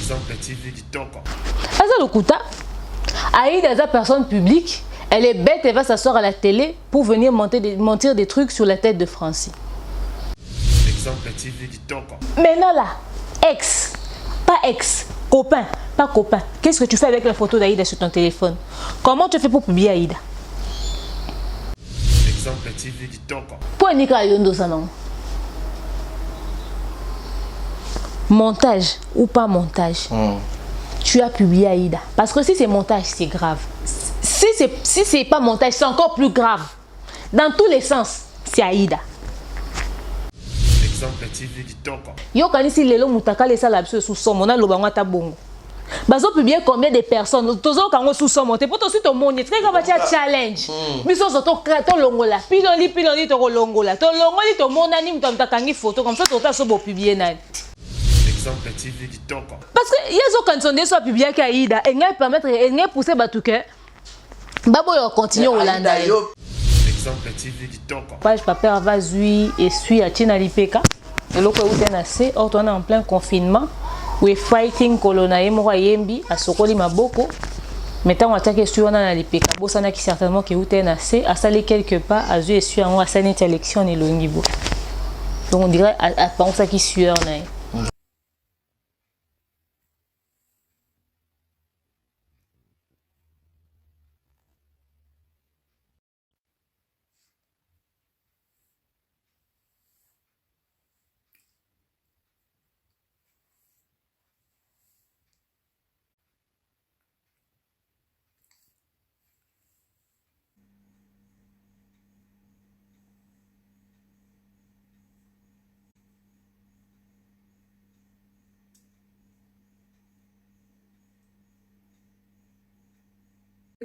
Exemple TV Kitoko. Asa Lokuta, Aïda est une personne publique, elle est bête, elle va s'asseoir à la télé pour venir mentir des trucs sur la tête de Francie. Exemple TV Kitoko. Maintenant là, ex, pas ex, copain, pas copain. Qu'est-ce que tu fais avec la photo d'Aïda sur ton téléphone? Comment tu fais pour publier Aïda? Exemple TV Kitoko. Pour Nika Yondo ça non. Montage ou pas montage, tu as publié Aïda. Parce que si c'est montage, c'est grave. Si c'est pas montage, c'est encore plus grave. Dans tous les sens, c'est Aïda. Exemple TV Kitoko. Yo kanisi lelo mutaka lesa la biso sous son mona lobanga ta bongo. Bazo publier combien de personnes tozo kango sous son monter pour aussi ton monde très grave challenge. Biso zo to longola. Piloli to longola. To longoli to mona ni mutaka kangi photo comme ça to ta so bo publier nani. Exemple TV Kitoko. Parce que yezo quand on est soit publier Aïda et nga permettre et nga pousser batuke. Babo yo continue Holanda. Exemple TV Kitoko. Page papa va zui et suit à Tina Lipeka. Et l'autre est assez, or on est en plein confinement. We fighting colonna et moi yembi à Sokoli Maboko. Mettons attaque sur on a Lipeka. Bossana qui certainement qui est assez, à saler quelque part, à zui et suit en sa nette élection et le niveau. Donc on dirait à penser qui suit en aïe.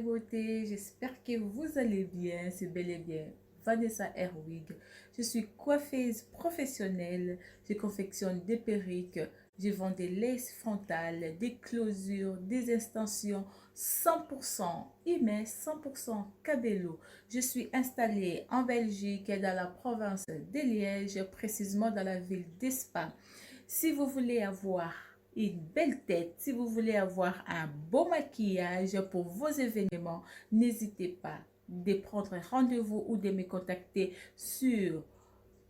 Beauté, j'espère que vous allez bien, c'est bel et bien Vanessa Herwig. Je suis coiffeuse professionnelle, je confectionne des perruques, je vends des laces frontales, des closures, des extensions 100% IME, 100% Cabello. Je suis installée en Belgique et dans la province de Liège, précisément dans la ville d'Espa. Si vous voulez avoir une belle tête, si vous voulez avoir un beau maquillage pour vos événements, n'hésitez pas de prendre rendez-vous ou de me contacter sur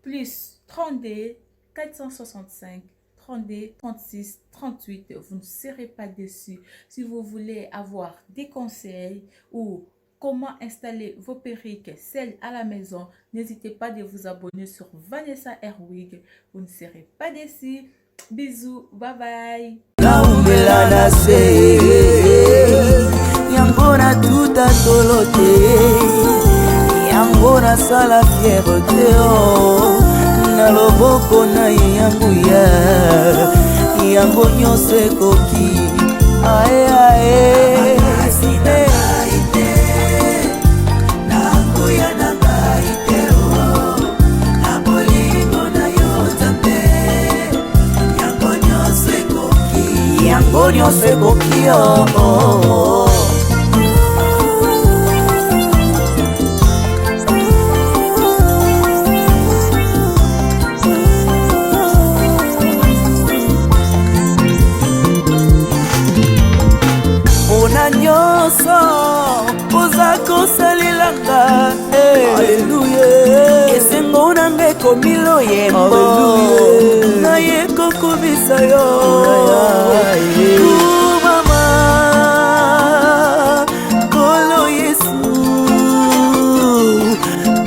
plus 32 465 32 36 38. Vous ne serez pas déçus. Si vous voulez avoir des conseils ou comment installer vos perruques, celles à la maison, n'hésitez pas de vous abonner sur Vanessa Herwig. Vous ne serez pas déçus. Bisous, bye bye. Naumbela na se Yangona tuta tolote Yangona sala fierté Na loboko na yanguya Yango nyose koki Ae ae Yangonyo se kokio Ona nyoso Oza kosalilanga Alleluia Esengo nange komilo yembo Na yeko kubisa yo Mama Kolo Yesu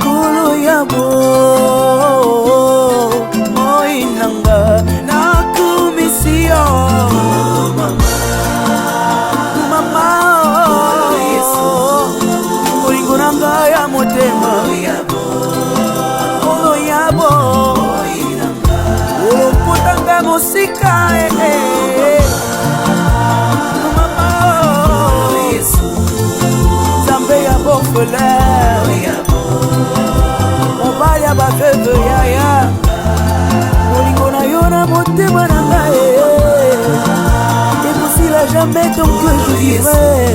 Kolo yabo Moinanga Nakumisio Mama Olingonanga ya motema Kolo yabo Olopotanga mosika Mobali baveve yaya Molingo na yo na motema na ngai Impossible jamais tant que je vivrai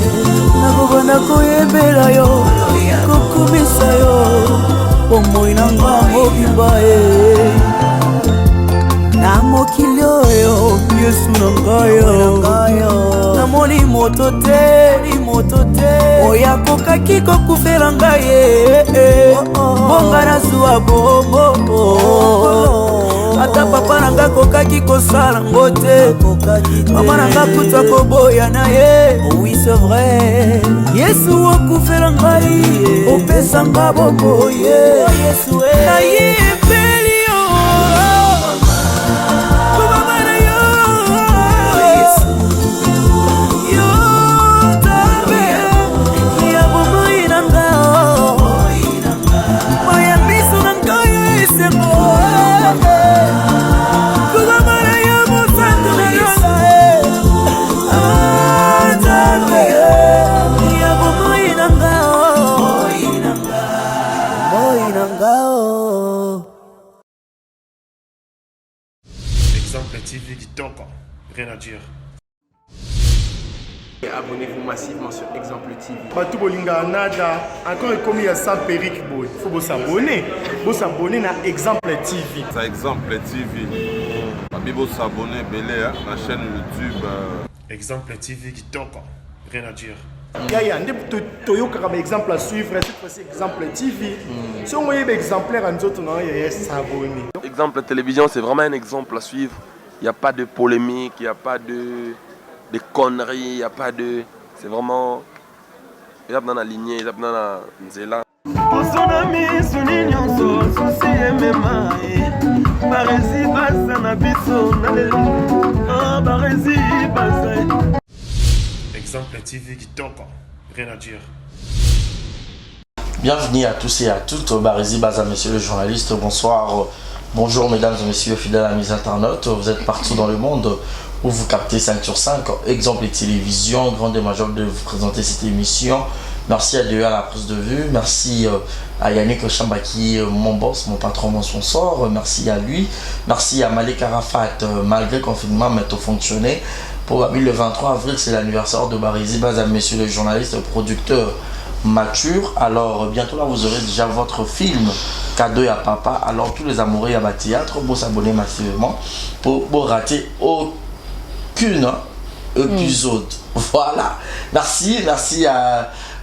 Nakobana koyembela yo Kokumisa yo Omoi nanga mobimba Na mokili oyo yesu na ngai namoni moto te oyo akokaki kokufela ngai bonga nazwa bongo ata papa na ngai akokaki kosala ngo te mama na ngai kuta koboya na ye oui c'est vrai yesu okufela ngai opesa nga boboye nayebeli yo kobamana yo yo tabe ya bomoi na nga moya miso na ngai esengo kobamana yo mosantu na yo tabe ya bomoi na nga Exemple TV Kitoko. Rien à dire. Abonnez-vous massivement sur Exemple TV. Batou bolinga nada encore comme il y a sans périque boy. Faut vous s'abonner na Exemple TV. Ça Exemple TV. Babibo s'abonner belé la chaîne YouTube. Exemple TV Kitoko. Rien à dire. Yaya nde toyoka comme exemple à suivre cette fois-ci Exemple TV. Si on voyait exemplaire en autres non yaya s'abonner. Exemple télévision, c'est vraiment un exemple à suivre. Il n'y a pas de polémique, il n'y a pas de conneries, il n'y a pas de... C'est vraiment... Il y a dans la lignée, il y a dans la nzela. Exemple TV Kitoko. Rien à dire. Bienvenue à tous et à toutes. Barizi Baza, monsieur le journaliste. Bonsoir. Bonjour mesdames et messieurs fidèles amis internautes. Vous êtes partout dans le monde où vous captez 5 sur 5. Exemple et télévision. Grande et major de vous présenter cette émission. Merci à Dieu à la prise de vue. Merci à Yannick Chambaki, mon boss, mon patron, mon sponsor. Merci à lui. Merci à Malik Arafat. Malgré le confinement, mais tout fonctionné. Pour le 23 avril, c'est l'anniversaire de Barizi Baza, monsieur le journaliste, producteur mature. Alors bientôt là vous aurez déjà votre film cadeau à papa. Alors tous les amoureux à ma théâtre pour s'abonner massivement pour rater aucune épisode. Voilà, merci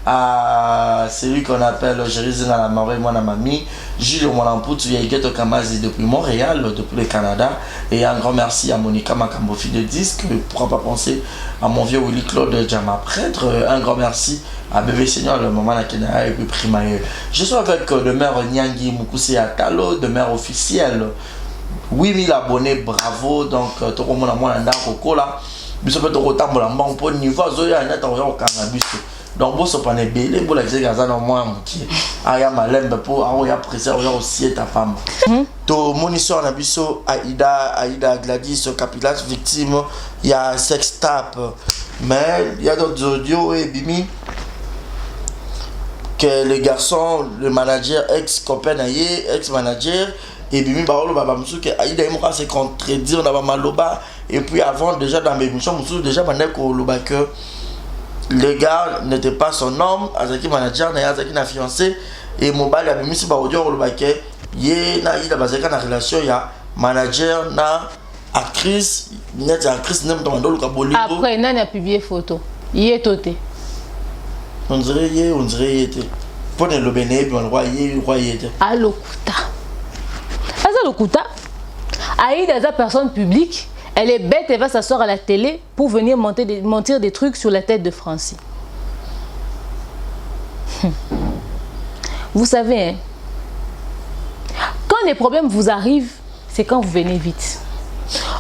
à celui qu'on appelle Jérémy à la marée, moi, mamie, Gilles Monampoutou, Yaïgeto Kamazi depuis Montréal, depuis le Canada. Et un grand merci à Monica Makambofi de disque. Pourquoi pas penser à mon vieux Willy Claude Djama prêtre. Un grand merci à Bébé Seigneur, le moment Nakena et puis Primaire. Je suis avec le maire Nyangi Moukoussi Atalo, le maire officiel. 8000 abonnés, bravo. Donc, tout le monde a moins d'un coco là. Mais ça peut être autant pour la banque pour le niveau. Zoya, il y a un cannabis. Donc, si vous avez belé, vous avez dit que moi, Aya Malembe pour avoir apprécié aussi ta femme. To munition na biso Aïda Gladys Capilas victime, il y a un sex tape. Mais il y a d'autres audios et bimi que le garçon, le manager, ex-copain, ex-manager, et bimi baolo baba musu que Aïda Imoka se contredire dans maloba. Et puis avant déjà dans mes émissions, musu déjà mandé ko loba que le gars n'était pas son homme, Azaki manager, Azaki na fiancé, et mobile a mis si ba audio le baquet, yé na ida bazaka na relation ya manager na actrice, net actrice nem dans le kabolingo. Après nani a publié photo. Yé toté. On dirait yé était. Pour le béné, on roi était. À l'okuta. À l'okuta. Aïda est personne publique. Elle est bête, elle va s'asseoir à la télé pour venir mentir des trucs sur la tête de Francie. Vous savez, hein, quand les problèmes vous arrivent, c'est quand vous venez vite.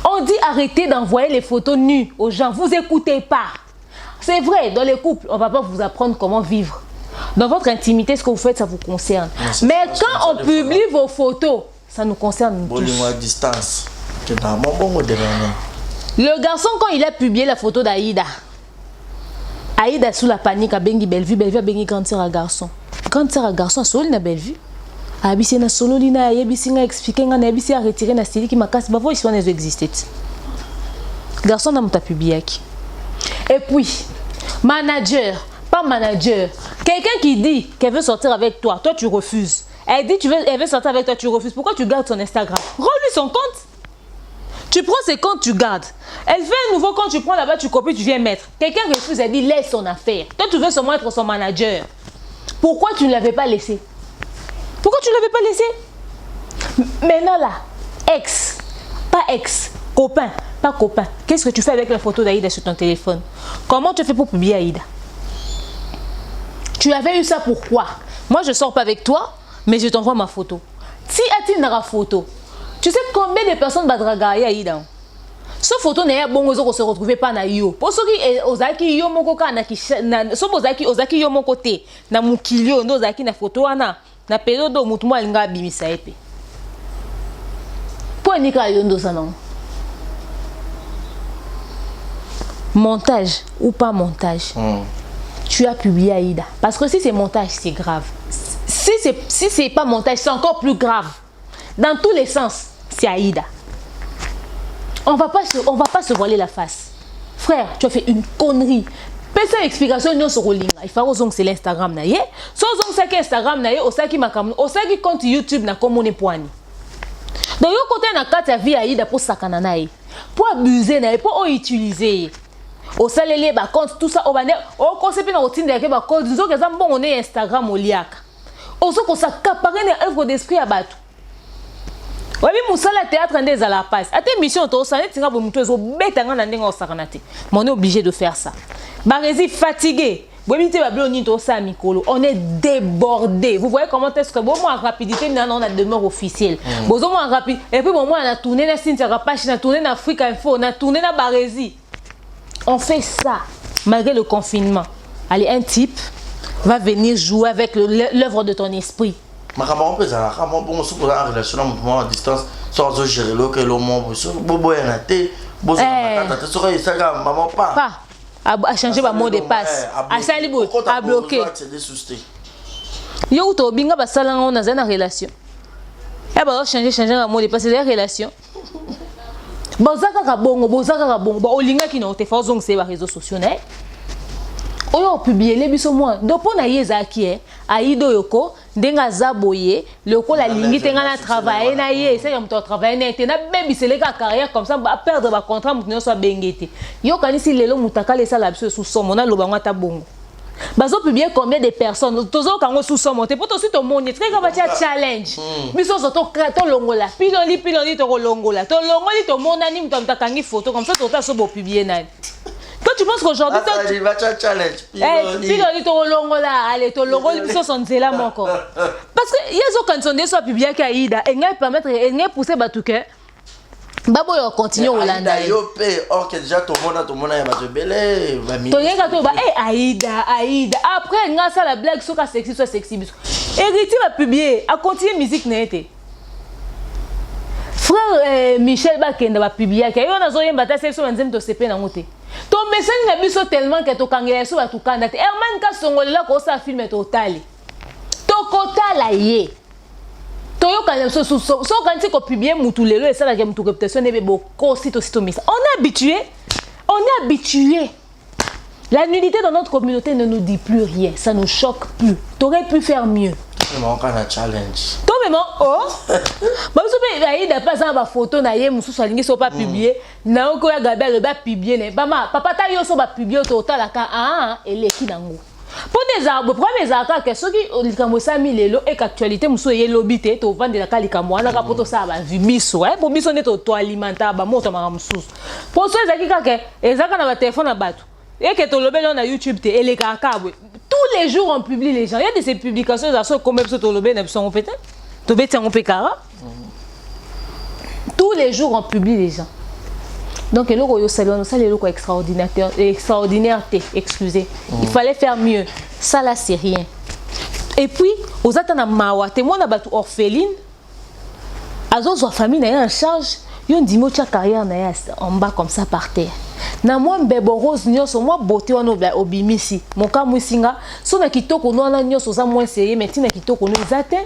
On dit arrêtez d'envoyer les photos nues aux gens, vous écoutez pas. C'est vrai, dans les couples, on ne va pas vous apprendre comment vivre. Dans votre intimité, ce que vous faites, ça vous concerne. Mais quand on publie vos photos, ça nous concerne tous. À distance. Le garçon, quand il a publié la photo d'Aïda, Aïda sous la panique a bengi Bellevue, Bellevue a bengi grande sœur à garçon. Grande sœur à garçon a solo na Bellevue. A abissé na solo lina, a yebisi nga expliqué nga na abissé a retiré na style qui m'a cassé. Bah, ils sont les existés. Garçon n'a pas publié. Et puis, manager, pas manager, quelqu'un qui dit qu'elle veut sortir avec toi, toi tu refuses. Elle dit elle veut sortir avec toi, tu refuses. Pourquoi tu gardes son Instagram? Rends-lui son compte. Tu prends ses comptes, tu gardes. Elle fait un nouveau compte, tu prends là-bas, tu copies, tu viens mettre. Quelqu'un refuse, elle dit laisse son affaire. Toi, tu veux seulement être son manager. Pourquoi tu ne l'avais pas laissé? Pourquoi tu ne l'avais pas laissé? Maintenant là, ex, pas ex, copain, pas copain. Qu'est-ce que tu fais avec la photo d'Aïda sur ton téléphone? Comment tu fais pour publier Aïda? Tu avais eu ça pourquoi? Moi, je ne sors pas avec toi, mais je t'envoie ma photo. Si tu as une photo, tu sais combien de personnes vont draguer Aïda? Ce photo n'est pas bon, on se retrouver pas na yo. Pour ceux qui ozaki yo moko ka na so ozaki yo moko te na mukilio ndo ozaki na photo wana na période mutu mo alinga bimisa ete. Pour nika yo ndo sana. Montage ou pas montage. Tu as publié Aïda parce que si c'est montage, c'est grave. Si c'est pas montage, c'est encore plus grave. Dans tous les sens, c'est Aïda. On va pas se voiler la face. Frère, tu as fait une connerie. Pesa explication non sur Rolinga. Il faut que c'est l'Instagram na ye. So zong ça Instagram na ye, osaki makam, osaki compte YouTube na komone poani. Donc yo côté na carte ya vie Aïda pour sakana na ye. Pour abuser na ye, pour utiliser. Au salélé ba compte tout ça au bane, au concept na routine de ba compte, zo que ça bon on est Instagram au liaka. Oso ko s'accaparer na œuvre d'esprit à batou. Oui, Moussala théâtre des à la passe. À tes missions, tu on est obligé de faire ça. Barési fatigué. On est débordé. Vous voyez comment est-ce que bon moi en rapidité, on a demeure officielle. Bon moi en rapide. Et puis bon moi on a tourné la Cynthia Rapache, on a tourné dans Afrique Info, on a tourné dans Barési. On fait ça malgré le confinement. Allez, un type va venir jouer avec l'œuvre de ton esprit. Mais comment on peut ça? Comment on peut en relation à distance sans gérer le que le monde bobo est naté, bozo matata, tu serais ça maman pas. À changer ma mot de passe, à salibo, à bloquer. Yo to binga ba sala on a une relation. Eh ba changer ma mot de passe, c'est une relation. Bozaka ka bongo, ba olinga ki na te fa zong se ba réseaux sociaux né. Oyo publier les biso moi. Donc pour na yezaki Aïdo yoko denga zaboye le ko la lingi tenga na travailler na ye c'est comme toi travailler na te na baby c'est les carrière comme ça ba perdre ba contrat mutu so bengete yo kanisi lelo mutaka lesa la biso sous somme on a lobango ta bongo bazo publier combien de personnes tozo kango sous somme te pour aussi to monde très ka ba challenge biso so to longola piloli to longola to longoli to monani mutu mtakangi photo comme ça to ta so bo publier na. Toi tu penses qu'aujourd'hui tu vas challenge piloli to longola allez to longoli biso son zela moko parce que yezo quand on est soit publié Aïda et ngai permettre et ngai pousser batuke babo yo continuer Hollanda yo pe or que déjà tout le monde ya bato belé va mi to yenga to ba Aïda après ngai ça la blague soka sexy soit sexy biso héritier va publier a continuer musique na été frère Michel Bakenda va publier que yo nazo yemba ta section nzem to CP na ngote to message na biso tellement que to kangela so ba tukanda te Herman Kasongolela ko sa film total to kotala ye to yo kana so quand tu ko publier mutu lelo et ça la mutu réputation ne be boko sito misa on est habitué la nudité dans notre communauté ne nous dit plus rien, ça nous choque plus. T'aurais pu faire mieux. C'est mon cas de challenge. Toi même oh bah vous savez Aïda pas ça ba photo na ye musu salingi so pas publier na ko ya Gabriel le ba publier ne mama papa ta yo so ba publier total aka eleki nango pour des arbres premier zaka que ceux qui likambo 5000 lelo et actualité musu ye lobité to vendre la likambo na ka poto ça ba vibiso pour biso ne to alimenter ba moto mara musu pour ceux zaki kaka ezaka na ba téléphone na bato et que to lobé na YouTube te et les kakabwe tous les jours on publie les gens il y a de ces publications ça sont comme ça to lobé na biso on fait to beti on pekara tous les jours on publie les gens donc le royo salon ça le loco extraordinaire excusez il fallait faire mieux ça là c'est rien et puis aux atana mawa témoin na batu orpheline azo famille na en charge yo ndimo tia carrière na en bas comme ça par terre na moi mbebo rose nyoso moi beauté wana obimisi moka musinga so na kitoko no na nyoso za moins sérieux mais tina kitoko no ezate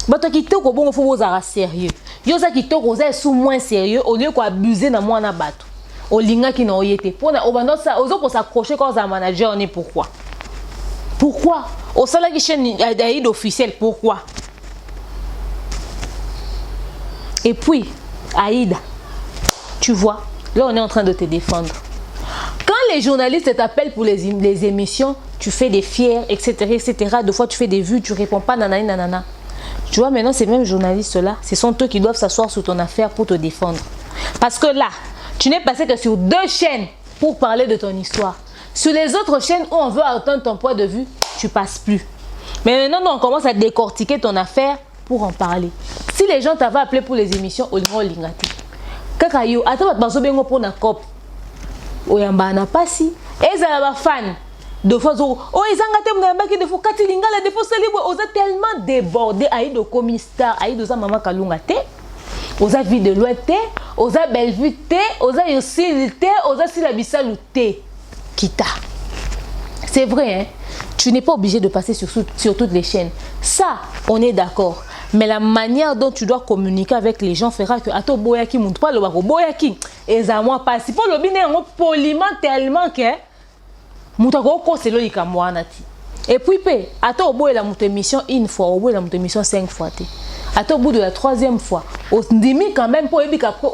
bato kitoko bongo faut bozara sérieux yo za kitoko za sous moins sérieux au lieu quoi abuser na moi na bato olinga ki na oyete pona obando ça ozo ko s'accrocher quand za manager on est pourquoi au sala ki chaîne d'Aïda officiel pourquoi et puis Aïda Tu vois, là on est en train de te défendre. Quand les journalistes t'appellent pour les émissions, tu fais des fiers, etc., etc. Deux fois tu fais des vues, tu réponds pas, nanana, nanana. Tu vois, maintenant ces mêmes journalistes-là, ce sont eux qui doivent s'asseoir sur ton affaire pour te défendre. Parce que là, tu n'es passé que sur 2 chaînes pour parler de ton histoire. Sur les autres chaînes où on veut atteindre ton point de vue, tu passes plus. Mais maintenant, on commence à décortiquer ton affaire pour en parler. Si les gens t'avaient appelé pour les émissions, on va l'ingati. Kakayo, attends, tu vas bien pour la COP. Oyamba na pasi. Et ça va fan. De fois, oh, ils ont gâté mon ambaki de fois, Katilinga, la défense libre, on a tellement débordé, aïe de commissaire, aïe de sa maman Kalunga te, on a vie de loi te, on a belle vue te, on a aussi te, on a si la bissalou te, kita. C'est vrai, hein? Tu n'es pas obligé de passer sur toutes les chaînes. Ça, on est d'accord. Mais la manière dont tu dois communiquer avec les gens fera que ato boyaki monte pas le bako boyaki et ça moi pas si pour le bine on poliment tellement que moutako ko c'est loika moanati. Et puis ato boy la monte émission une fois, au bout la monte émission 5 fois té. Ato au bout de la 3e fois, on dimi quand même pour ebi après.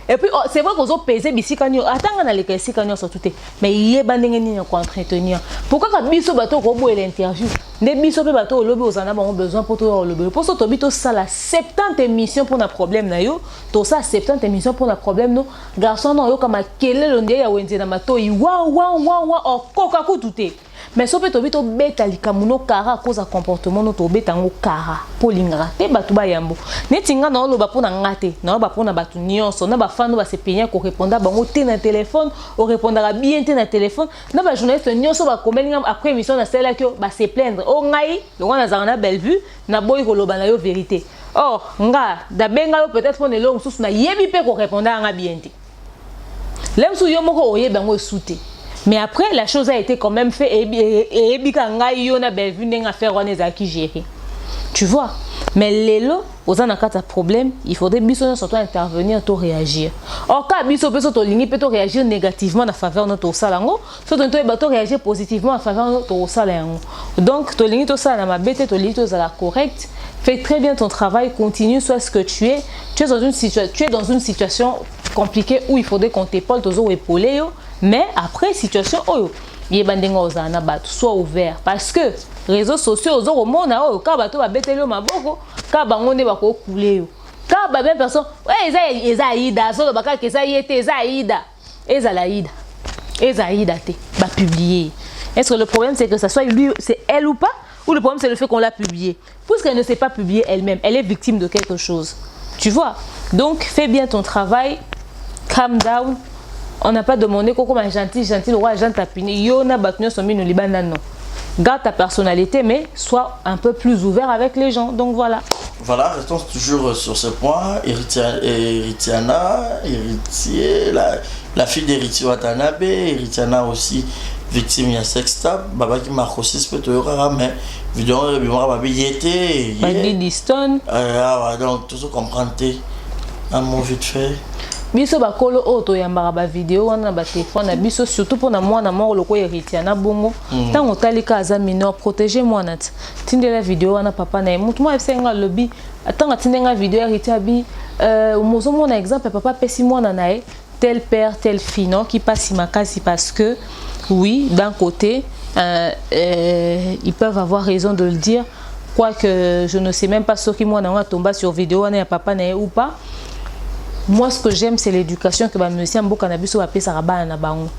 Et puis c'est vrai qu'on a pesé bisi kanyo atanga na leka si kanyo surtout mais yé bandenge ni ko entretenir. Pourquoi quand biso bato ko boy l'interview des biso pe bato lobi ozana ba besoin pour to lobi pour so to bito ça la 70 émissions pour na problème na yo to ça 70 émissions pour na problème no garçon no yo kama kelelo ndie ya wenze na mato i wa o koka kututé. Mais si on peut beta likamuno kara à cause de comportement no to beta ngo kara polingara te batu ba yambo netinga na lo ba pona ngate na ba pona batu nyonso na ba fano ba se penya ko répondre bango te na téléphone o répondra bien te na téléphone na ba journaliste nyonso ba komelinga après émission na celle que ba se plaindre o ngai le wana za na belle vue na boy ko loba na yo vérité or nga da benga peut-être pour ne lo mususu na yebi pe ko répondre nga bien te lemsu yo moko oye bango souté. Mais après, la chose a été quand même faite et bikanga yona belvu n'enga faire on les qui gérer. Tu vois? Mais l'élo, aux anakata problème, il faudrait biso surtout intervenir pour réagir. Or quand biso peut to lingi peut réagir négativement en faveur de notre salango, surtout to réagir positivement en faveur de notre salango. Donc to lingi to sala ma bête to lingi to sala correct. Fais très bien ton travail, continue, sois ce que tu es. Tu es dans une situation compliquée où il faudrait qu'on t'épaule, toujours épauler. Mais après, situation, soit ouvert. Parce que les réseaux sociaux, au monde, quand bateau va bêter le maboko, quand bangoné va couler. Quand ba même personne, ouais, Ezaïda, solo baka que ça y était Ezaïda. Ezaïda te, va publier. Est-ce que le problème c'est que ça soit lui, c'est elle ou pas? Ou le problème c'est le fait qu'on l'a publié? Puisqu'elle ne s'est pas publiée elle-même, elle est victime de quelque chose. Tu vois? Donc, fais bien ton travail, calm down. On n'a pas demandé comment gentil, le roi agent tapine. Yona batnu somi no libana non. Garde ta personnalité, mais sois un peu plus ouvert avec les gens. Donc voilà. Voilà, restons toujours sur ce point. Héritiana, la fille d'Héritier Watanabe, Héritiana aussi victime il y a sextable. Baba qui m'a aussi peut te mais vidéo babi yété. Babi Diston. Donc tout ça comprendre un mot vite fait. Biso bakolo auto yambara ba vidéo wana ba téléphone na biso surtout pour na mwana moko loko héritier na bongo tango talika aza mineur protéger mwana tindela vidéo wana papa na mutu mo esenga lobby atanga tindenga vidéo héritier bi mozo mona exemple papa pesi mwana na tel père telle fille non qui passe makasi parce que oui d'un côté ils peuvent avoir raison de le dire quoique je ne sais même pas ce qui mwana nga tomba sur vidéo wana ya papa na ou pas. Moi, ce que j'aime, c'est l'éducation que monsieur Mbo Cannabis a fait ça na bango.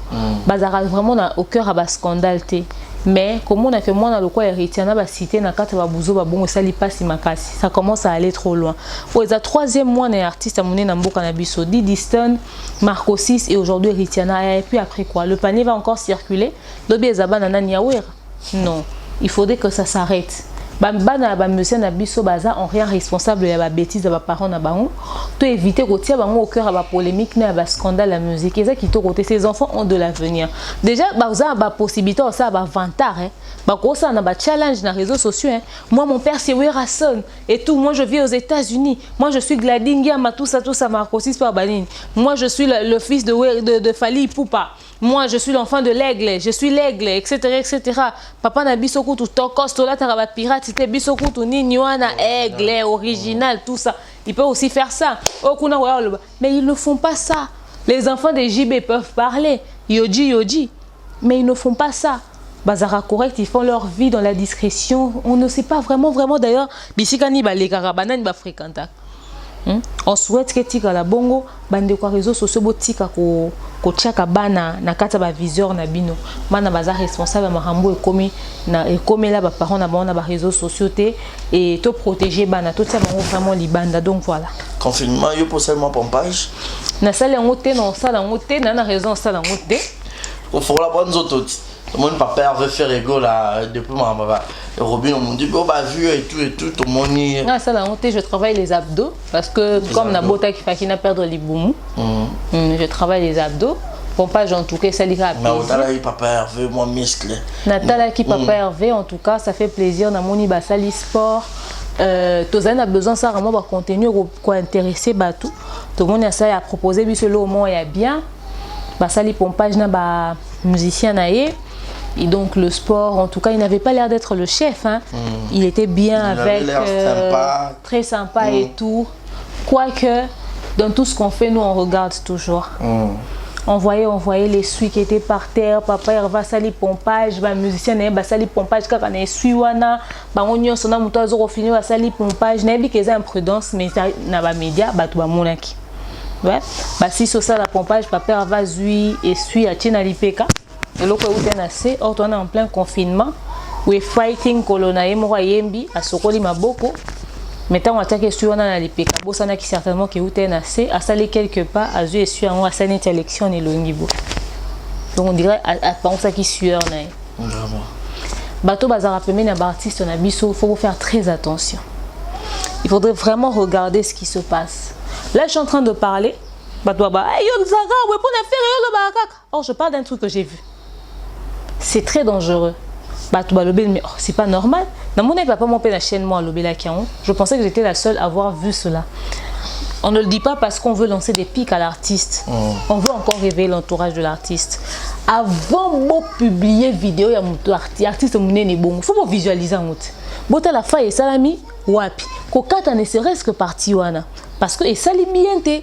Bazara vraiment au cœur à bas scandale. Mais comme on a fait moi dans le coin héritier na ba cité na kata ba buzo ba bongo sali pasi makasi. Ça commence à aller trop loin. Pour les 3e mois des artistes à monnaie na Mbo Cannabis, Didi Stone, Marco 6 et aujourd'hui Héritiana. Et puis après quoi? Le panier va encore circuler. Dobi ezaba na niawera. Non, il faudrait que ça s'arrête. Bana ba monsieur na biso baza en rien responsable ya ba bêtises ba parents na bango to éviter ko tia bango au cœur à ba polémique na ba scandale la musique et ça qui to côté ces enfants ont de l'avenir déjà baza ba possibilité ça ba vantar hein ba ko ça na ba challenge na réseaux sociaux hein. Moi mon père c'est Werason et tout, moi je vis aux États-Unis, moi je suis Gladingia ma tout ça Marcosis par Banine, moi je suis le fils de Fali Poupa, moi je suis l'enfant de l'aigle, je suis l'aigle, etc. Papa na bisoku tout costola taraba pirate, c'était bisoku tout niniwana aigle original, tout ça. Ils peuvent aussi faire ça. Mais ils ne font pas ça. Les enfants des JB peuvent parler, Yoji, mais ils ne font pas ça. Bazara correct, ils font leur vie dans la discrétion. On ne sait pas vraiment d'ailleurs. Bisikani ba les karabanan ba fréquenta. On souhaite que tika la bongo bande kwa réseaux sociaux botika ko tchaka bana na kata ba viseur na bino. Bana baza responsable mahambo ekomi là ba parents na ba réseaux sociaux et te protéger bana tout ça vraiment libanda donc voilà. Confinement yo pour seulement pompage. Na sala ngote na sala ngote na raison sala ngote. On fera la bonne zototi. Tout le monde papa veut faire ego là depuis ma maman. Robin on dit bon bah vu et tout tout le monde y. Ah ça là je travaille les abdos parce que les comme na bota qui fait qu'il n'a perdre les boumous. Je travaille les abdos. Pompage en tout cas ça lui a plaisir. Natala qui papa Hervé moi muscle. Natala qui papa Hervé en tout cas ça fait plaisir na moni ba sali sport. Tozan a besoin ça vraiment va contenu quoi intéresser ba tout. Tout le monde a ça à proposer bi selo au moins il y a bien. Ba sali pompage na ba musicien naé. Et donc le sport, en tout cas, il n'avait pas l'air d'être le chef. Hein. Il était bien avec, sympa. Très sympa et tout. Quoique, dans tout ce qu'on fait, nous, on regarde toujours. On voyait les suies qui étaient par terre. Papa, il va sali pompage. Le musicien, il va sali pompage. Quand on est suiwana, on a son amour, on finit à sali pompage. Il y a des imprudences, mais il y a des médias, il y a monaki. Ouais. Si c'est ça la pompage, papa va zui et suit à Tchénalipeka. Et là, on est en plein confinement. We fighting colonna et moi yembi à sokoli maboko. Maintenant on attaque sur on a les peka. Bosana qui certainement qui uten assez à saler quelque part à jouer sur on a sané élection et le niveau. Donc on dirait à penser qui sueur naï. Vraiment. Bateau bazar appelé na artiste na biso, faut faire très attention. Il faudrait vraiment regarder ce qui se passe. Là je suis en train de parler. Bateau ba hey yo zaga we pour na faire yo le bakaka. Or je parle d'un truc que j'ai vu. C'est très dangereux. Mais oh, c'est pas normal. Dans mon papa mon père chaîne moi je pensais que j'étais la seule à avoir vu cela. On ne le dit pas parce qu'on veut lancer des pics à l'artiste. On veut encore révéler l'entourage de l'artiste. Avant de publier vidéo il y a mon artiste mon bon. Faut pas visualiser en route. Bota la faille et salami wapi. Kokata ne serait-ce que parti wana parce que et sali bien té.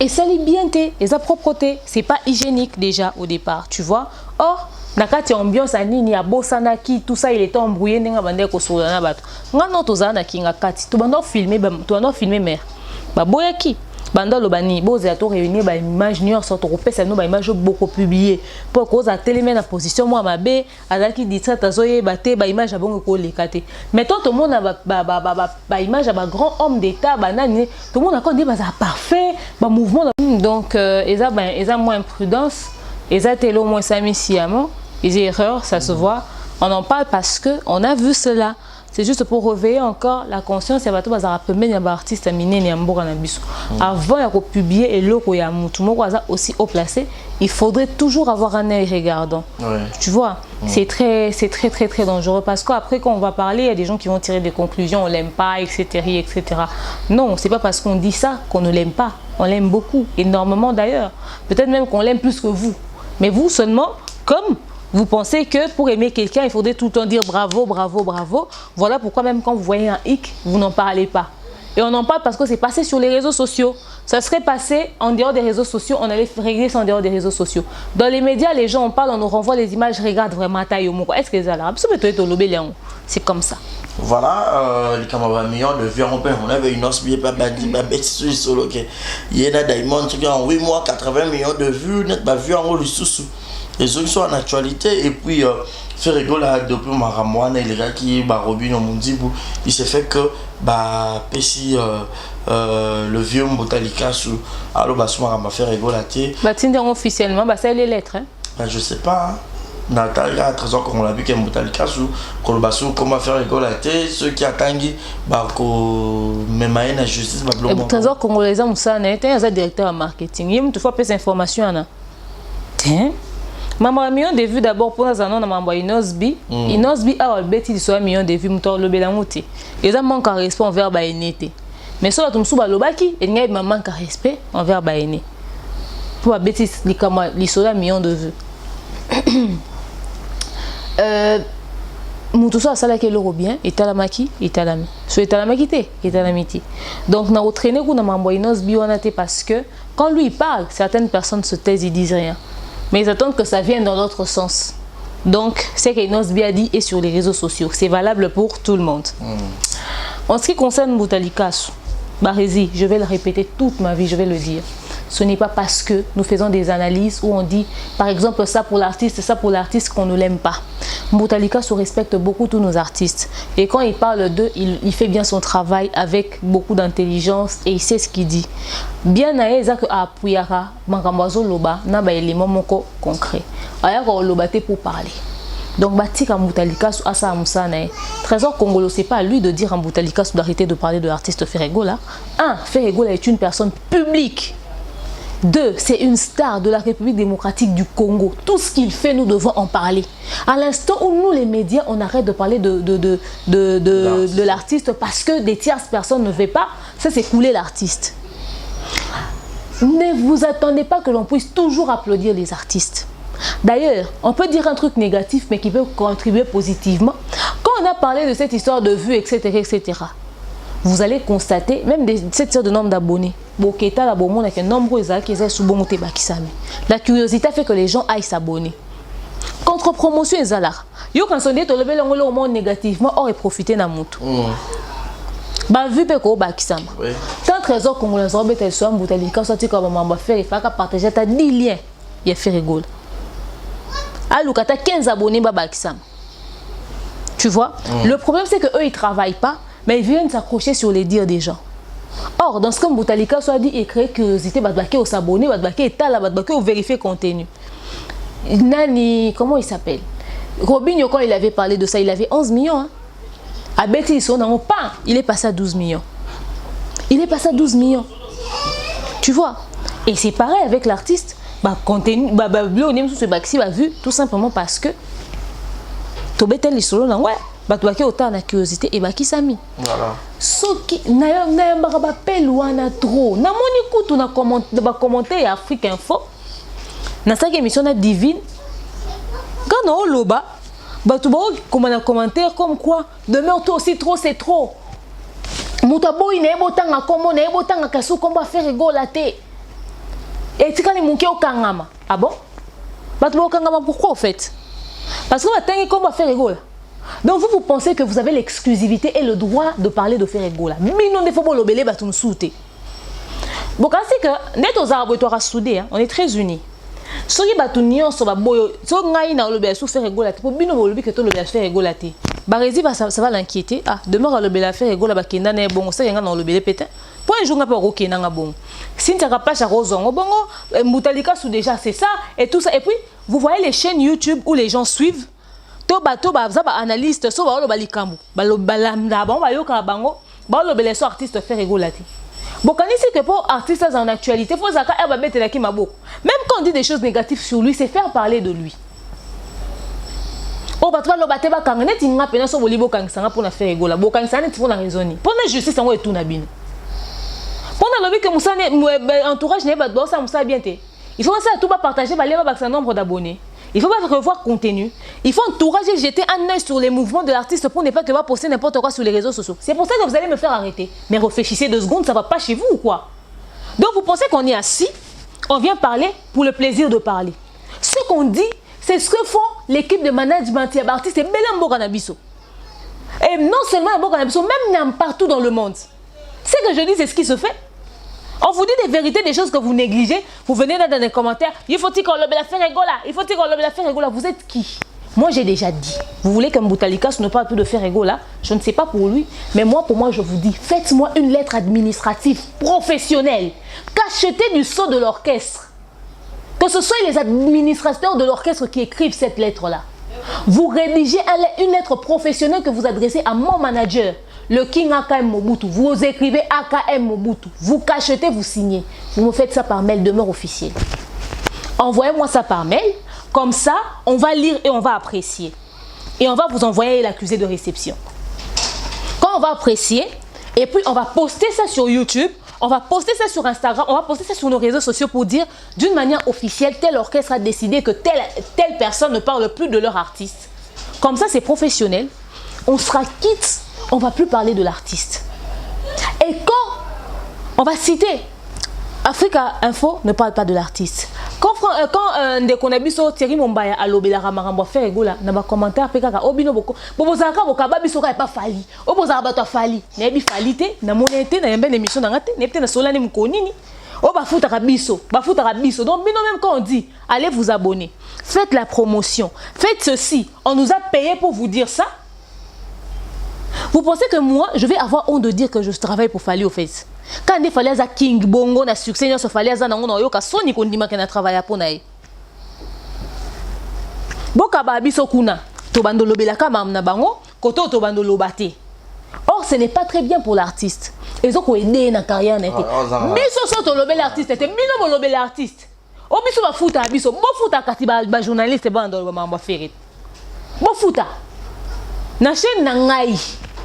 Et sali bien té et sa propreté, c'est pas hygiénique déjà au départ, tu vois. Or nakati ambiance anini ya bosana ki tout ça il était embrouillé ndinga bande ko sola na bato ngano tozana kinga kati to bando filmer mère ba boyaki bando lo bani boza to réunir ba image nior sorte ko pesa no ba image beaucoup publié pour cause à télémé na position moi mabe azaki distrait azoye baté ba image abongo ko lekate mettons tout le monde ba image ba grand homme d'état banani tout le monde encore dit ba parfait ba mouvement donc eza moins imprudence eza telo moins sami siamo. Les erreurs, ça se voit. On en parle parce que on a vu cela. C'est juste pour réveiller encore la conscience. Il y a tout bazar appelé un artiste miné ni amboka na biso. Avant de publier et loko ya mutu moko aussi haut placé, il faudrait toujours avoir un œil regardant. Ouais. Tu vois, c'est très dangereux parce qu'après quand on va parler, il y a des gens qui vont tirer des conclusions, on l'aime pas, etc., etc. Non, c'est pas parce qu'on dit ça qu'on ne l'aime pas. On l'aime beaucoup, énormément d'ailleurs. Peut-être même qu'on l'aime plus que vous. Mais vous seulement, comme vous pensez que pour aimer quelqu'un, il faudrait tout le temps dire bravo, bravo, bravo. Voilà pourquoi même quand vous voyez un hic, vous n'en parlez pas. Et on en parle parce que c'est passé sur les réseaux sociaux. Ça serait passé en dehors des réseaux sociaux, on allait régler ça en dehors des réseaux sociaux. Dans les médias, les gens en parlent, on nous renvoie les images, regarde vraiment taille au mot. Est-ce que les Arabes, c'est comme ça. Voilà, les camarades millions de vues, on avait une os bien pas bêtise solo qui il y a Diamond qui en 8 mois 80 millions de vues, net pas vu en haut le sous. Les autres sont en actualité et puis faire rigoler depuis Maramouane et les gars qui Robin au Mondibou, il s'est fait que Pessi le vieux Mbotalika sous alors Basuma m'a fait rigoler. Tinder officiellement c'est les lettres hein. Je sais pas. Hein. Natalia, trésor qu'on l'a vu qu'il y a Mbotalika sous Kolobassou comment faire rigoler ceux qui attendent même la justice le trésor congolais Moussa n'est un directeur en marketing. Il me faut plus d'informations là. Tiens. Maman million de vues d'abord pour nous annoncer maman Inosbi. Inosbi a albeti il soit million de vues muto le belangote. Et ça manque un respect envers baïnété. Mais sur la tombe sous balobaki, il n'y a pas manque un respect envers baïné. Pour albeti il soit million de vues. Muto ça sala que l'euro bien et talamaki et talami. So étalamité, étalamité. Donc na entraîné qu'on a m'envoyé nos bionaté parce que quand lui il parle, certaines personnes se taisent, ils disent rien. Mais ils attendent que ça vienne dans l'autre sens. Donc, c'est que Inosbi a dit est sur les réseaux sociaux. C'est valable pour tout le monde. En ce qui concerne Moutalikasu, Barézi, je vais le répéter toute ma vie, je vais le dire. Ce n'est pas parce que nous faisons des analyses où on dit, par exemple, ça pour l'artiste qu'on ne l'aime pas. Moutalikasu respecte beaucoup tous nos artistes. Et quand il parle d'eux, il fait bien son travail avec beaucoup d'intelligence et il sait ce qu'il dit. Bien à eza que apuyara, mangambazo loba, na ba élément moko concret. Ayako loba te pour parler. Donc, Batika Moutalikasu Asa Moussana, Trésor Congolo, c'est pas à lui de dire à Moutalikasu d'arrêter de parler de l'artiste Ferregola. 1. Ferregola est une personne publique. 2. C'est une star de la République démocratique du Congo. Tout ce qu'il fait, nous devons en parler. À l'instant où nous, les médias, on arrête de parler de l'artiste parce que des tierces personnes ne veulent pas, ça c'est couler l'artiste. Ne vous attendez pas que l'on puisse toujours applaudir les artistes. D'ailleurs, on peut dire un truc négatif, mais qui peut contribuer positivement. Quand on a parlé de cette histoire de vues, etc., etc., vous allez constater, même cette sorte de nombre d'abonnés, la curiosité fait que les gens aillent s'abonner. Contre-promotion, ils allaient. Yo quand on dit que le monde négativement, on est profité d'un mouton. Bah vu que ba kisama. Tant Trésor congolais on bête sur Moutalikasu sorti comme on va faire, il faut partager ta 10 liens. Il fait rigole. Alors quand tu as 15 abonnés ba kisama. Tu vois? Le problème c'est que eux ils travaillent pas, mais ils viennent s'accrocher sur les dires des gens. Or dans ce que Moutalikasu a dit, il crée curiosité, ba au s'abonner, ba étala, ba au vérifier contenu. Nani, comment il s'appelle? Robinho quand il avait parlé de ça, il avait 11 millions hein. À Betty, il est passé à 12 millions. Il est passé à 12 millions. Tu vois? Et c'est pareil avec l'artiste. Contenu, vu tout simplement parce que Tobetel les solo ouais, autant de curiosité et qui s'ami. Voilà. Ce qui n'a pas loin trop. Na moni kutu na commenter Afrique Info. Na cette émission divine. Quand on loba comme un commentaire comme quoi demain toi aussi trop c'est trop. Moutabo il n'est pas tant à comment n'est pas tant à kassou comment faire rigolater. Et tu quand les monkey au kangama. Ah bon? Batubo au kangama pourquoi au fait? Parce que maintenant comment faire rigola. Donc vous pensez que vous avez l'exclusivité et le droit de parler de faire rigola. Mais non il faut pas l'obéler batum souter. Bon quand c'est que net aux arbres soudés on est très unis. Si vous avez un peu de faire rigoler, pour bien vous que tu le faire rigoler. Barézi ça va l'inquiéter. Ah, demain le faire rigoler ba kenda na bon, ça yanga na le bele pétin. Pour un jour n'a pas roké na bon. Si tu n'as pas charozon, bon, Moutalikasu déjà c'est ça et tout ça. Et puis vous voyez les chaînes YouTube où les gens suivent. Toba ça ba analyste, so ba lo balikambu. Ba lo balamda bon ba yo ka bango, ba lo bele so artiste faire rigoler. Bon, quand il sait que pour artistes en actualité, il faut que même quand on dit des choses négatives sur lui, c'est faire parler de lui. Oh, bah, tu vas le battre, bah, quand on est in rapide, on va faire pour faire rigoler. Bon, quand on est pour la raisonner. Pour la justice, on va tout nabine. Pour la lobby que Moussa entourage n'est pas ça Moussa bien té. Il faut que ça tout pas partager, bah, les un nombre d'abonnés. Il faut pas revoir contenu. Il faut encourager, jeter un œil sur les mouvements de l'artiste pour ne pas que va poster n'importe quoi sur les réseaux sociaux. C'est pour ça que vous allez me faire arrêter. Mais réfléchissez 2 secondes, ça va pas chez vous ou quoi? Donc vous pensez qu'on est assis, on vient parler pour le plaisir de parler. Ce qu'on dit, c'est ce que font l'équipe de management et l'artiste et Belambo Canabiso. Et non seulement à Canabiso, même partout dans le monde. Ce que je dis, c'est ce qui se fait. On vous dit des vérités, des choses que vous négligez. Vous venez dans les commentaires. Il faut-il qu'on le faire rigoler. Il faut-il qu'on le faire rigoler. Vous êtes qui? Moi, j'ai déjà dit. Vous voulez que Moutalikasu ne parle plus de faire rigoler? Je ne sais pas pour lui. Mais moi, pour moi, je vous dis, faites-moi une lettre administrative professionnelle. Cachetez du sceau de l'orchestre. Que ce soit les administrateurs de l'orchestre qui écrivent cette lettre-là. Vous rédigez une lettre professionnelle que vous adressez à mon manager. Le King AKM Mobutu, vous écrivez AKM Mobutu, vous cachetez, vous signez. Vous me faites ça par mail, demeure officielle. Envoyez-moi ça par mail, comme ça, on va lire et on va apprécier. Et on va vous envoyer l'accusé de réception. Quand on va apprécier, et puis on va poster ça sur YouTube, on va poster ça sur Instagram, on va poster ça sur nos réseaux sociaux pour dire d'une manière officielle, tel orchestre a décidé que telle personne ne parle plus de leur artiste. Comme ça, c'est professionnel. On sera quitte on ne va plus parler de l'artiste. Et quand on va citer Africa Info ne parle pas de l'artiste. Quand Ndekonabiso Thierry Mombaya a lobé la ramarambo faire rigola, n'a pas commentaire peka obino boko. Bobozaka bokaba biso ka pas fali. Obozaka bato fali. Nebi falite na monete na yembe émission na ngate, nepte na solane mkonini. Oh bafuta kabiso. Donc même quand on dit allez vous abonner, faites la promotion, faites ceci, on nous a payé pour vous dire ça. Vous pensez que moi je vais avoir honte de dire que je travaille pour Fally au fait? Quand il fallait à King Bongo na succès, il fallait à Nango yoka soni kondima que na travailler pour nae. Boka ba biso kuna to bando lobela kama na bango koto to bando lobate. Or ce n'est pas très bien pour l'artiste. Ils ont aidé na carrière na été. Biso so to lobela l'artiste était bino mo lobela l'artiste. O biso ba futa biso bo futa kati ba journaliste bando ba mamba ferret. Bo futa. Na chaîne na ngai.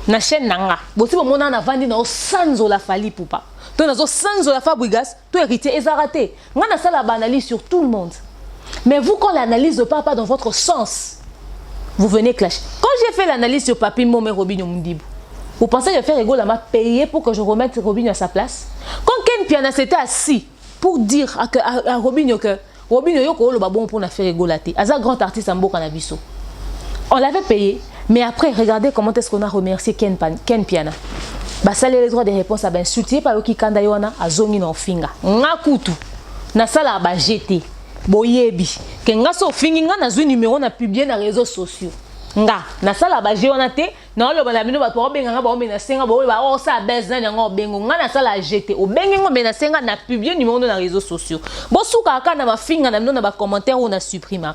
Na chaîne nanga bosi bo mona na vandi na sanzo la Fally poupa to na zo sanzo la Fabrigas to héritier ezaraté ngana ça la analyse sur tout le monde, mais vous quand l'analyse ne part pas dans votre sens vous venez clash. Quand j'ai fait l'analyse sur Papi Momé Robinho Mundibu, vous pensez que je fais rigolo m'a payé pour que je remette Robinho à sa place? Quand Ken Piana s'était assis pour dire à Robinho que Robinho yoko lo ba bon pour na faire rigolater aza grand artiste en Mboka na biso, on l'avait payé. Mais après, regardez comment est-ce qu'on a remercié Ken Piana. Bah, ça les droits de réponse à ben insulté par Oki Kandayona à Zongi no finga. Ngakutu. Na sala ba jeté. Boyebi. Que nga so finga na zui numéro na publié na réseaux sociaux. Nga na sala ba jeona te na lo bana bino ba to benga ba o mena senga ba o sa bezna nga bengo nga na sala jeté. O benga ngo mena senga na publié numéro na réseaux sociaux. Bo suka ka na ba finga na no na ba commentaire ou na supprimer.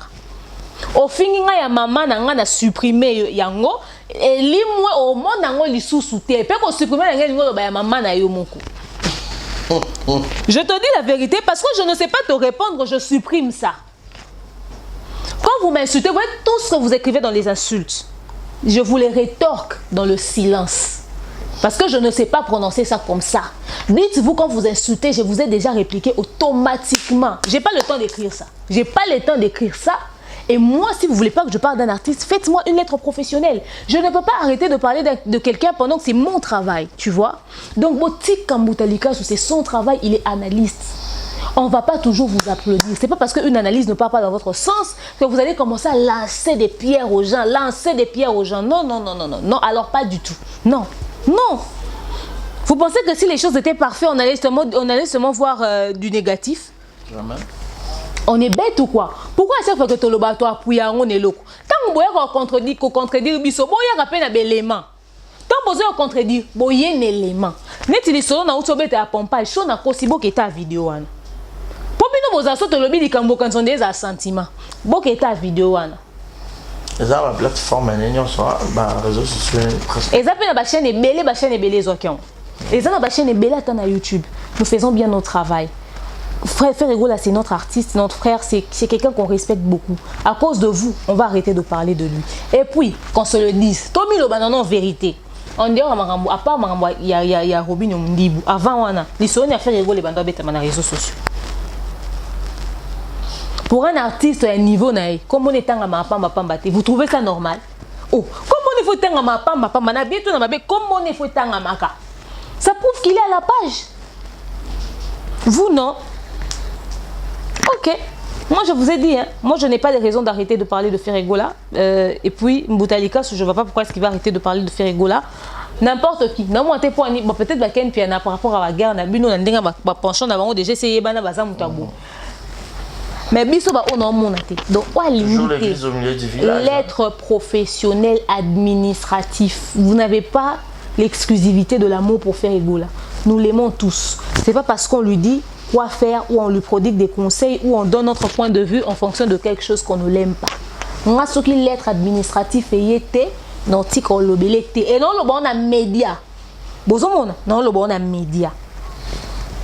Au finga ya mama na nga na supprimer yango et limwe au monde nango lisusu te pe ko supprimer nga ngo ba ya mama na yo moko. Je te dis la vérité parce que je ne sais pas te répondre, je supprime ça. Quand vous m'insultez, vous voyez tout ce que vous écrivez dans les insultes, je vous les rétorque dans le silence. Parce que je ne sais pas prononcer ça comme ça. Dites-vous quand vous insultez, je vous ai déjà répliqué automatiquement. J'ai pas le temps d'écrire ça. J'ai pas le temps d'écrire ça. Et moi, si vous voulez pas que je parle d'un artiste, faites-moi une lettre professionnelle. Je ne peux pas arrêter de parler de quelqu'un pendant que c'est mon travail, tu vois. Donc, Botik Kambutalika, c'est son travail, il est analyste. On ne va pas toujours vous applaudir. C'est pas parce qu'une analyse ne part pas dans votre sens que vous allez commencer à lancer des pierres aux gens. Non, non, non, non, non. Non, alors pas du tout. Non, non. Vous pensez que si les choses étaient parfaites, on allait seulement voir du négatif? Jamais. On est bête ou quoi? Pourquoi à chaque fois que tu le bateau appuie on est loco? Tant que vous contredire biso, vous avez rappelé un élément. Tant que vous contredire, vous avez un élément. Net il solo na uto bête à pompage, chaud na kosibo qui ta vidéo wana. Pour bien vous assoter le bidi kambo quand on des sentiments. Bo qui ta vidéo wana. Ça la plateforme en soit bah réseaux sociaux presque. Et ça peut la chaîne est belle zokion. Et ça la chaîne est belle à YouTube. Nous faisons bien notre travail. Frère Rigola, c'est notre artiste, notre frère, c'est quelqu'un qu'on respecte beaucoup. À cause de vous, on va arrêter de parler de lui. Et puis, qu'on se le dise, Tommy Lobanon en vérité. On dit, à part Marambo, il y a Robinho Mundibu. Avant, les soins à faire Rigola, les bandes bêtes dans les réseaux sociaux. Pour un artiste à un niveau, comme on est en Mapamba, vous trouvez ça normal? Oh, comme on est faut en Mapamba, comme on est faut en Maka. Ça prouve qu'il est à la page. Vous, non? Ok, moi je vous ai dit, hein, moi je n'ai pas de raison d'arrêter de parler de Ferregola. Et puis Mboutalika, je ne vois pas pourquoi est-ce qu'il va arrêter de parler de Ferregola. N'importe qui. Non, moi, peut-être Ken Piana par rapport à la guerre, on a penchant d'avant déjà essayé de faire mais biso ba on mon até. Donc on limiter l'être professionnel administratif. Vous n'avez pas l'exclusivité de l'amour pour Ferregola. Nous l'aimons tous. C'est pas parce qu'on lui dit quoi faire ou on lui prodigue des conseils ou on donne notre point de vue en fonction de quelque chose qu'on ne l'aime pas. Moi ce qui l'être administratif et été non tiko lobelete et non le bon a média. Bozomona non le bon a média.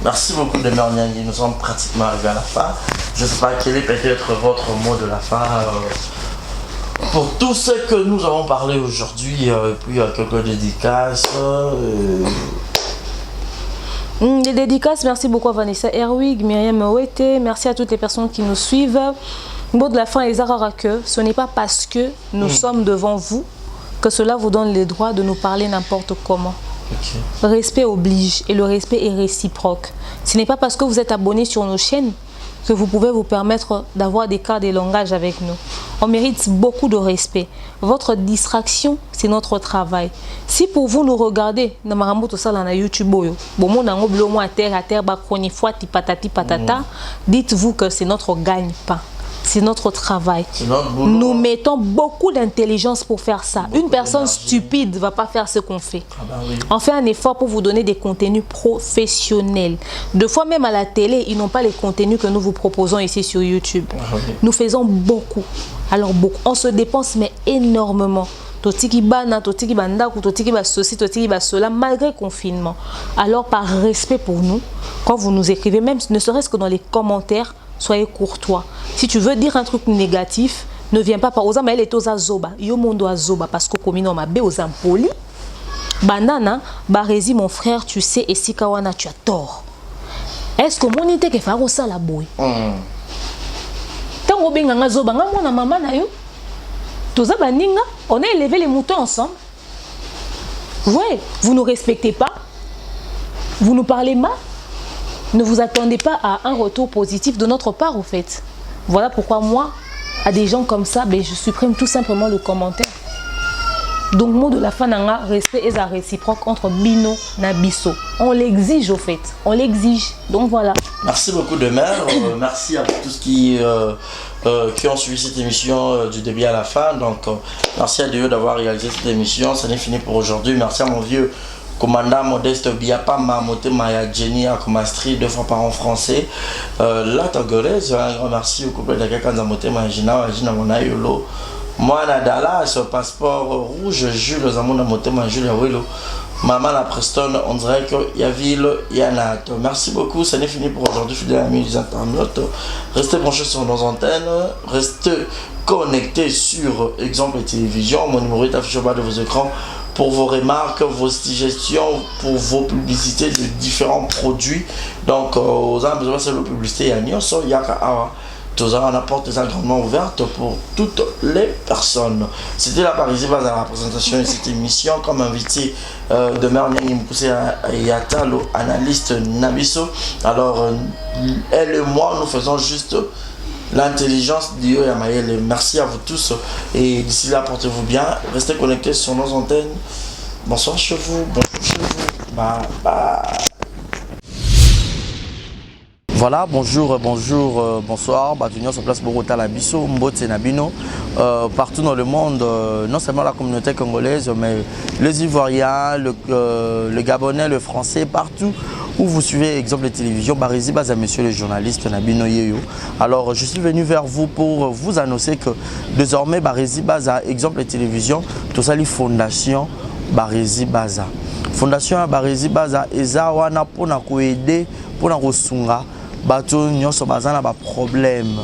Merci beaucoup de Merniani, nous sommes pratiquement arrivés à la fin. Je ne sais pas quel est peut-être votre mot de la fin pour tout ce que nous avons parlé aujourd'hui, puis quelques dédicaces. Des dédicaces, merci beaucoup à Vanessa Herwig, Myriam Owete, merci à toutes les personnes qui nous suivent. Le mot de la fin est que ce n'est pas parce que nous sommes devant vous que cela vous donne le droit de nous parler n'importe comment. Okay. Respect oblige et le respect est réciproque. Ce n'est pas parce que vous êtes abonné sur nos chaînes que vous pouvez vous permettre d'avoir des cas de langage avec nous. On mérite beaucoup de respect. Votre distraction, c'est notre travail. Si pour vous nous regardez, dites-vous que c'est notre gagne-pain. C'est notre travail. Nous mettons beaucoup d'intelligence pour faire ça. Une personne stupide ne va pas faire ce qu'on fait. Oui. On fait un effort pour vous donner des contenus professionnels. Deux fois même à la télé, ils n'ont pas les contenus que nous vous proposons ici sur YouTube. Oui. Nous faisons beaucoup. Alors beaucoup. On se dépense mais énormément. Malgré le confinement. Alors par respect pour nous, quand vous nous écrivez, même ne serait-ce que dans les commentaires, soyez courtois. Si tu veux dire un truc négatif, ne viens pas par exemple, elle est aux azoba. Yo mondo azoba parce que comme ma bé aux impoli. Banana, Barési mon frère, tu sais et si kawana tu as tort. Est-ce que mon idée que faire ça la boy? Tant que benga azoba, ngamo maman na yo. Toza baninga, on a élevé les moutons ensemble. Ouais, vous ne respectez pas. Vous nous parlez mal. Ne vous attendez pas à un retour positif de notre part, au fait. Voilà pourquoi moi, à des gens comme ça, ben, je supprime tout simplement le commentaire. Donc, mot de la fin, respect et la réciproque entre Bino et Bisso. On l'exige, au fait. On l'exige. Donc, voilà. Merci beaucoup de mère. Merci à tous qui ont suivi cette émission du début à la fin. Donc, merci à Dieu d'avoir réalisé cette émission. Ça n'est fini pour aujourd'hui. Merci à mon vieux commandant Modeste Biapama, Motema ya Jenny à Comastri, 2 fois par an français. La Togolaise, un grand merci au couple de Kakanza Motema Gina Monayolo. Moi, Nadala, ce passeport rouge, Jules Zamona Motema Jules Yawelo. Maman la Preston, on dirait qu'il y a ville, il y a Nato. Merci beaucoup, ça n'est fini pour aujourd'hui, fidèles amis des internautes. Restez branchés sur nos antennes, restez connectés sur Exemple Télévision. Mon numéro est affiché au bas de vos écrans pour vos remarques, vos suggestions, pour vos publicités de différents produits. Donc, vous avez besoin de la publicité. Il y a la porte est grandement ouverte pour toutes les personnes. C'était la Parisie base à la présentation de cette émission. Comme invité de Mère Nyang Mpousé Yatalo, analyste Nabiso. Alors, elle et moi, nous faisons juste l'intelligence d'Io Yamayel. Merci à vous tous. Et d'ici là, portez-vous bien. Restez connectés sur nos antennes. Bonsoir chez vous. Bonjour chez vous. Bye bye. Voilà, bonjour, bonsoir. Batunion sur place Bogota la Bisso, Mbote Nabino. Partout dans le monde, non seulement la communauté congolaise, mais les Ivoiriens, le Gabonais, le Français, partout où vous suivez Exemple de Télévision, Barési Baza, monsieur le journaliste Nabino Yeyo. Alors, je suis venu vers vous pour vous annoncer que désormais, Barési Baza, Exemple de Télévision, tout ça, les fondations Barési Baza. Fondation Barési Baza, Eza wana pour nous aider, pour nous ressonger. Bato nyonso bazana ba problème.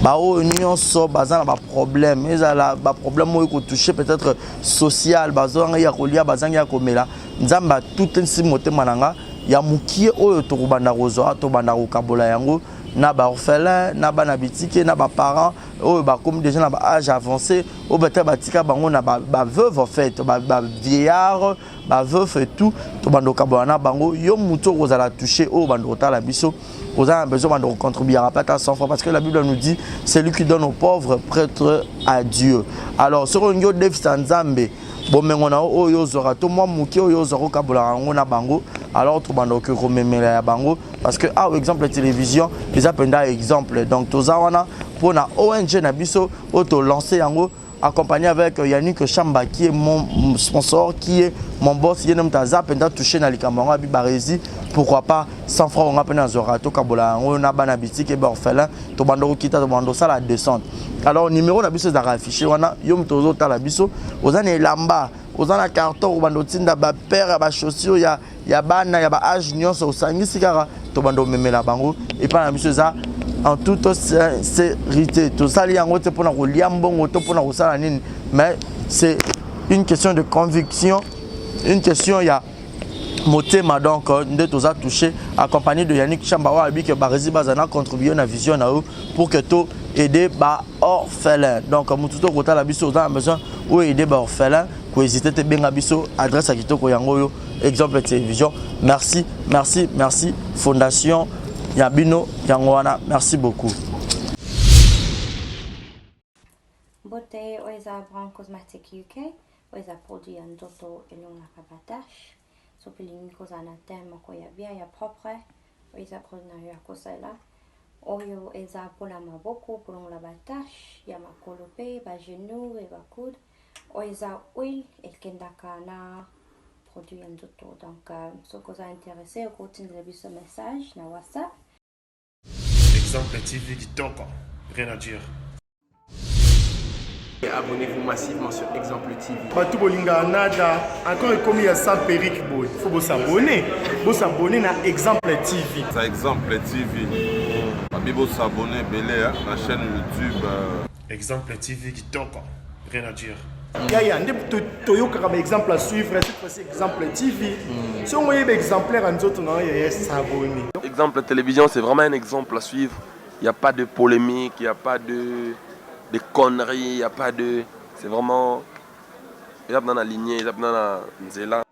Bao nyonso bazana ba problème. Ezala ba problème mo ko toucher peut-être social, bazanga ya kolia bazanga ya komela. Nzamba tout nsi motema nanga ya mukie oyo to kubanda rozo to banda ko kabola yango na ba orphelin, na ba na bitike, na ba parents oyo ba comme déjà na ba âge avancé, o beta batika bango na ba veuve en fait, ba vieillard, ba veuf et tout, to banda ko kabola na bango yo muto ko zala toucher o banda ko tala biso. Vous avez besoin de contribuer à pas à 100 francs parce que la Bible nous dit c'est lui qui donne aux pauvres prêtre à Dieu. Alors sur un yo dev sanzambe bon mais on a oyo zora to moi muki oyo zoro kabula ngona bango alors tout bando que rememela ya bango parce que par exemple la télévision les appellent exemple donc tozawana pour na ONG na biso auto lancer yango accompagné avec Yannick Chamba qui est mon sponsor, qui est mon boss, qui est touché dans les camarades à Barési. Pourquoi pas 100 francs on a peine à Zorato, Kabola, on a banabiti qui est orphelin, Tobando Kita, Tobando ça la descente. Alors numéro d'abus c'est affiché, on a Yom Tozo Talabiso, aux années Lamba, aux années carton, Tobando Tinda, père, chaussures, il y a Bana, il y a Age Nyon, au Sangi Sigara, Tobando Memela Bango, et pas la monsieur ça. En toute sincérité, tout ça, mais c'est une question de conviction, une question, il y a Motema donc, nous tous a touché, accompagné de Yannick Chambawa, que Barési Bazana contribué à la vision pour que tout aider les orphelins. Donc, nous tous la biso, on a besoin d'aider les orphelins, hésiter te benga biso adresse à kitoko yango yo exemple télévision. Merci, merci, merci Fondation Yabino Yangoana, merci beaucoup. Beauté oiza Brand Cosmetic UK, oiza produit en toto elonga kabatash. Sopilingi kozana tema ko ya bien ya propre, oiza produit na ya kosala. Oyo eza pola maboko polonga batash ya makolope, ba genou et ba coude. Oiza oil elkendaka na produit en toto. Donc ce que vous intéressé, vous continuez ce message na WhatsApp. Exemple TV Kitoko, rien à dire. Et abonnez-vous massivement sur Exemple TV. Batou bolinga nada, encore comme il y a 100 perruques boy. Faut vous s'abonner. Vous s'abonner à Exemple TV. C'est Exemple TV. Vous s'abonner belé à la chaîne YouTube. Exemple TV Kitoko, rien à dire. Yaya, toyoka comme exemple à suivre, cette fois-ci Exemple TV. Si on voyait exemplaire en autres, non, il y a s'abonner. Exemple télévision, c'est vraiment un exemple à suivre. Il n'y a pas de polémique, il n'y a pas de conneries, il n'y a pas de... C'est vraiment... Il y a dans la lignée, il y a dans la nzela.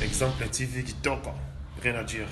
Exemple TV Kitoko, rien à dire.